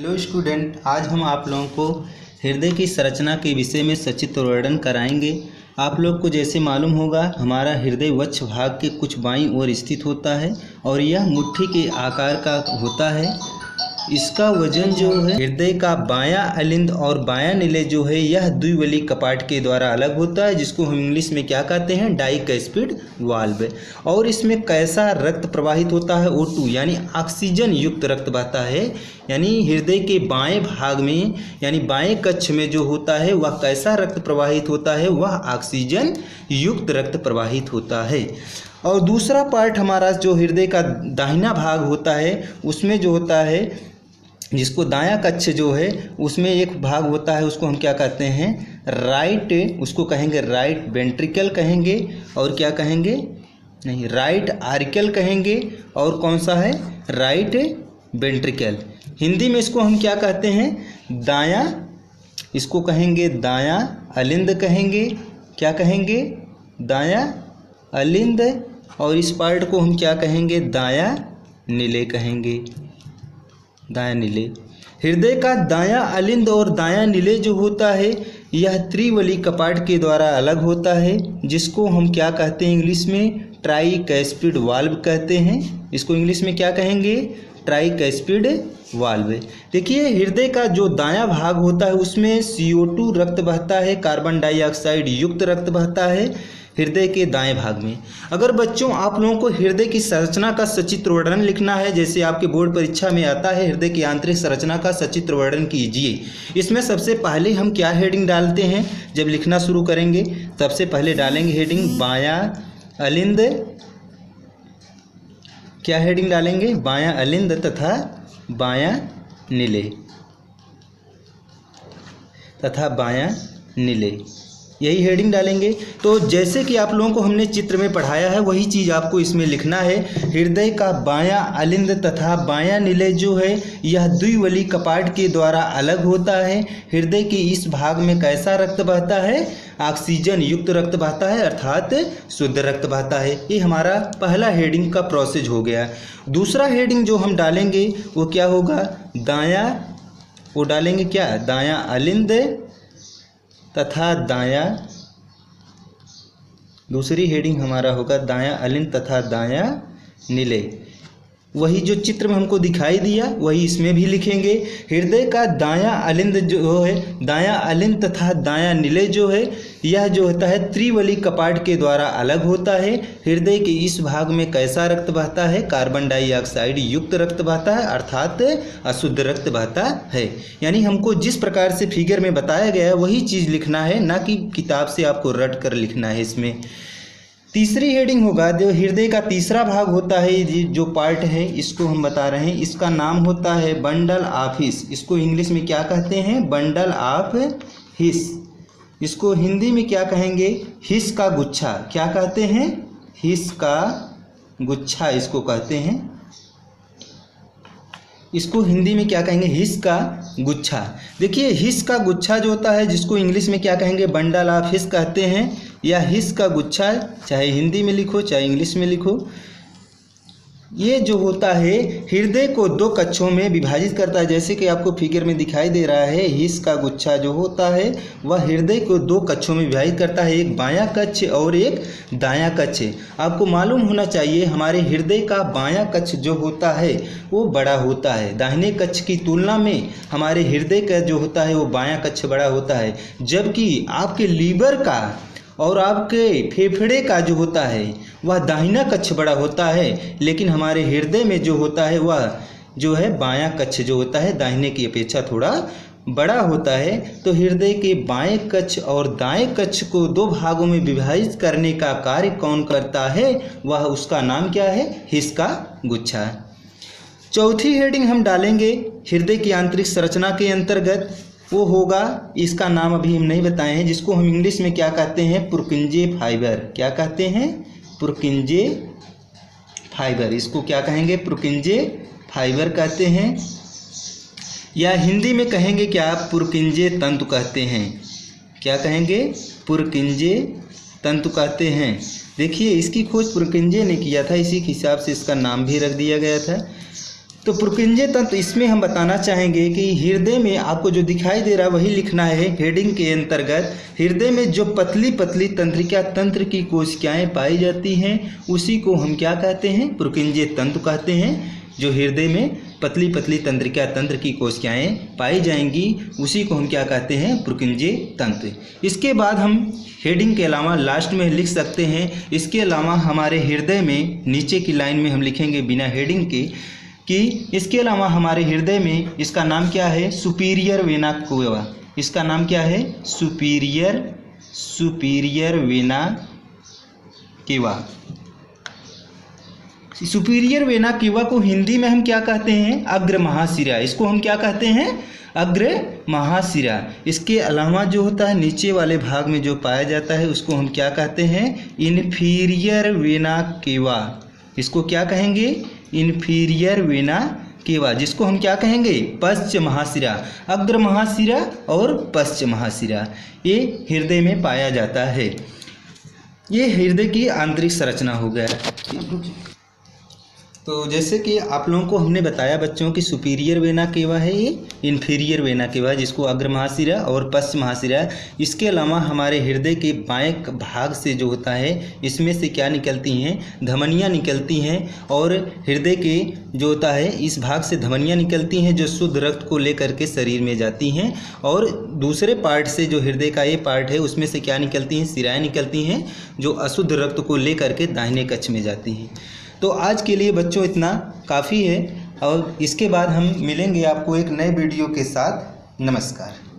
Hello student, आज हम आप लोगों को हृदय की संरचना के विषय में सचित्र वर्णन कराएंगे। आप लोग को जैसे मालूम होगा, हमारा हृदय वक्ष भाग के कुछ बाईं ओर स्थित होता है और यह मुट्ठी के आकार का होता है। इसका वजन जो है हृदय का बायां अलिंद और बायां निलय जो है यह द्विवली कपाट के द्वारा अलग होता है, जिसको हम इंग्लिश में क्या कहते हैं, डाइकैस्पिड वाल्व। और इसमें कैसा रक्त प्रवाहित होता है, O2 यानी ऑक्सीजन युक्त रक्त बहता है। यानी हृदय के बाएं भाग में यानी बाएं कक्ष में जो होता है वह कैसा रक्त प्रवाहित होता है, वह ऑक्सीजन युक्त रक्त प्रवाहित होता है। और दूसरा पार्ट हमारा जो हृदय का दाहिना भाग होता है, उसमें जो होता है जिसको दायां कक्ष जो है उसमें एक भाग होता है, उसको हम क्या कहते हैं, राइट, उसको कहेंगे राइट वेंट्रिकल कहेंगे। और क्या कहेंगे, नहीं, राइट आर्कल कहेंगे। और कौन सा है, राइट वेंट्रिकल। हिंदी में इसको हम क्या कहते हैं, दायां, इसको कहेंगे दायां अलिंद कहेंगे। क्या कहेंगे, दायां अलिंद। और इस पार्ट को हम क्या कहेंगे, दायां निलय कहेंगे, दायां निलय। हृदय का दायां अलिंद और दायां निलय जो होता है यह त्रिवली कपाट के द्वारा अलग होता है, जिसको हम क्या कहते हैं, इंग्लिश में ट्राइकैस्पिड वाल्व कहते हैं। इसको इंग्लिश में क्या कहेंगे, ट्राइकैस्पिड वाल्व। देखिए, हृदय का जो दायां भाग होता है उसमें CO2 रक्त बहता है, कार्बन डाइऑक्साइड युक्त रक्त बहता है हृदय के दाएं भाग में। अगर बच्चों आप लोगों को हृदय की संरचना का सचित्र वर्णन लिखना है, जैसे आपके बोर्ड परीक्षा में आता है हृदय की आंतरिक संरचना का सचित्र वर्णन कीजिए, इसमें सबसे पहले हम क्या हेडिंग डालते हैं, जब लिखना शुरू करेंगे सबसे पहले डालेंगे हेडिंग बायां अलिंद। क्या हेडिंग डालेंगे, बायां अलिंद तथा बायां निलय, तथा बायां निलय, यही हेडिंग डालेंगे। तो जैसे कि आप लोगों को हमने चित्र में पढ़ाया है वही चीज़ आपको इसमें लिखना है। हृदय का बायां अलिंद तथा बायां निलय जो है यह द्विवली कपाट के द्वारा अलग होता है। हृदय के इस भाग में कैसा रक्त बहता है, ऑक्सीजन युक्त रक्त बहता है, अर्थात शुद्ध रक्त बहता है। ये हमारा पहला हेडिंग का प्रोसेस हो गया। दूसरा हेडिंग जो हम डालेंगे वो क्या होगा, दायां, वो डालेंगे क्या, दायां अलिंद तथा दायां, दूसरी हेडिंग हमारा होगा दायां अलिंद तथा दायां निलय। वही जो चित्र में हमको दिखाई दिया वही इसमें भी लिखेंगे। हृदय का दायां अलिंद जो है, दायां अलिंद तथा दायां निलय जो है यह जो होता है त्रिवली कपाट के द्वारा अलग होता है। हृदय के इस भाग में कैसा रक्त बहता है, कार्बन डाइऑक्साइड युक्त रक्त बहता है, अर्थात अशुद्ध रक्त बहता है। यानी हमको जिस प्रकार से फिगर में बताया गया है वही चीज़ लिखना है, ना कि किताब से आपको रट कर लिखना है इसमें। तीसरी हेडिंग होगा, जो हृदय का तीसरा भाग होता है, जो पार्ट है इसको हम बता रहे हैं, इसका नाम होता है बंडल ऑफ हिस। इसको इंग्लिश में क्या कहते हैं, बंडल ऑफ हिस। इसको हिंदी में क्या कहेंगे, हिस का गुच्छा। क्या कहते हैं, हिस का गुच्छा इसको कहते हैं। इसको हिंदी में क्या कहेंगे, हिस का गुच्छा। देखिए, हिस का गुच्छा जो होता है जिसको इंग्लिश में क्या कहेंगे, बंडल ऑफ हिस कहते हैं, या हिस का गुच्छा, चाहे हिंदी में लिखो चाहे इंग्लिश में लिखो। ये जो होता है हृदय को दो कक्षों में विभाजित करता है, जैसे कि आपको फिगर में दिखाई दे रहा है। हिस का गुच्छा जो होता है वह हृदय को दो कक्षों में विभाजित करता है, एक बायां कक्ष और एक दायां कक्ष। आपको मालूम होना चाहिए हमारे हृदय का बायां कक्ष जो होता है वो बड़ा होता है, दाहिने कक्ष की तुलना में हमारे हृदय का जो होता है वो बायां कक्ष बड़ा होता है। जबकि आपके लीवर का और आपके फेफड़े का जो होता है वह दाहिना कक्ष बड़ा होता है, लेकिन हमारे हृदय में जो होता है वह जो है बायां कक्ष जो होता है दाहिने की अपेक्षा थोड़ा बड़ा होता है। तो हृदय के बाएं कक्ष और दाएं कक्ष को दो भागों में विभाजित करने का कार्य कौन करता है, वह उसका नाम क्या है, हिस का गुच्छा। चौथी हेडिंग हम डालेंगे हृदय की आंतरिक संरचना के अंतर्गत, वो होगा, इसका नाम अभी हम नहीं बताए हैं, जिसको हम इंग्लिश में क्या कहते हैं, पुरकिंजे फाइबर। क्या कहते हैं, पुरकिंजे फाइबर। इसको क्या कहेंगे, पुरकिंजे फाइबर कहते हैं, या हिंदी में कहेंगे क्या, पुरकिंजे तंतु कहते हैं। क्या कहेंगे, पुरकिंजे तंतु कहते हैं। देखिए, इसकी खोज पुरकिंजे ने किया था, इसी के हिसाब से इसका नाम भी रख दिया गया था। तो पुरकिंजे तंत्र इसमें हम बताना चाहेंगे कि हृदय में आपको जो दिखाई दे रहा है वही लिखना है हेडिंग के अंतर्गत। हृदय में जो पतली पतली तंत्रिका तंत्र की कोशिकाएं पाई जाती हैं उसी को हम क्या कहते हैं, पुरकिंजे तंत्र कहते हैं। जो हृदय में पतली पतली तंत्रिका तंत्र की कोशिकाएं पाई जाएंगी उसी को हम क्या कहते हैं, पुरकिंजे तंत्र। इसके बाद हम हेडिंग के अलावा लास्ट में लिख सकते हैं, इसके अलावा हमारे हृदय में नीचे की लाइन में हम लिखेंगे बिना हेडिंग के कि इसके अलावा हमारे हृदय में इसका नाम क्या है, सुपीरियर वेना केवा। इसका नाम क्या है, superior vena cava. Superior vena cava को हिंदी में हम क्या कहते हैं, अग्र महाशिरा। इसको हम क्या कहते हैं, अग्र महाशिरा। इसके अलावा जो होता है नीचे वाले भाग में जो पाया जाता है उसको हम क्या कहते हैं, इन्फीरियर वेना केवा। इसको क्या कहेंगे, इन्फीरियर वेना केवा, जिसको हम क्या कहेंगे, पश्च महाशिरा। अग्र महाशिरा और पश्च महाशिरा ये हृदय में पाया जाता है। ये हृदय की आंतरिक संरचना हो गया। तो जैसे कि आप लोगों को हमने बताया बच्चों की सुपीरियर वेना केवा है, ये इन्फीरियर वेना केवा जिसको अग्र महाशिरा और पश्च महाशिरा। इसके अलावा हमारे हृदय के बाएं भाग से जो होता है इसमें से क्या निकलती हैं, धमनियाँ निकलती हैं। और हृदय के जो होता है इस भाग से धमनियाँ निकलती हैं जो शुद्ध रक्त को लेकर के शरीर में जाती हैं। और दूसरे पार्ट से जो हृदय का ये पार्ट है उसमें से क्या निकलती हैं, शिराएँ निकलती हैं जो अशुद्ध रक्त को लेकर के दाहिने कक्ष में जाती हैं। तो आज के लिए बच्चों इतना काफ़ी है और इसके बाद हम मिलेंगे आपको एक नए वीडियो के साथ। नमस्कार।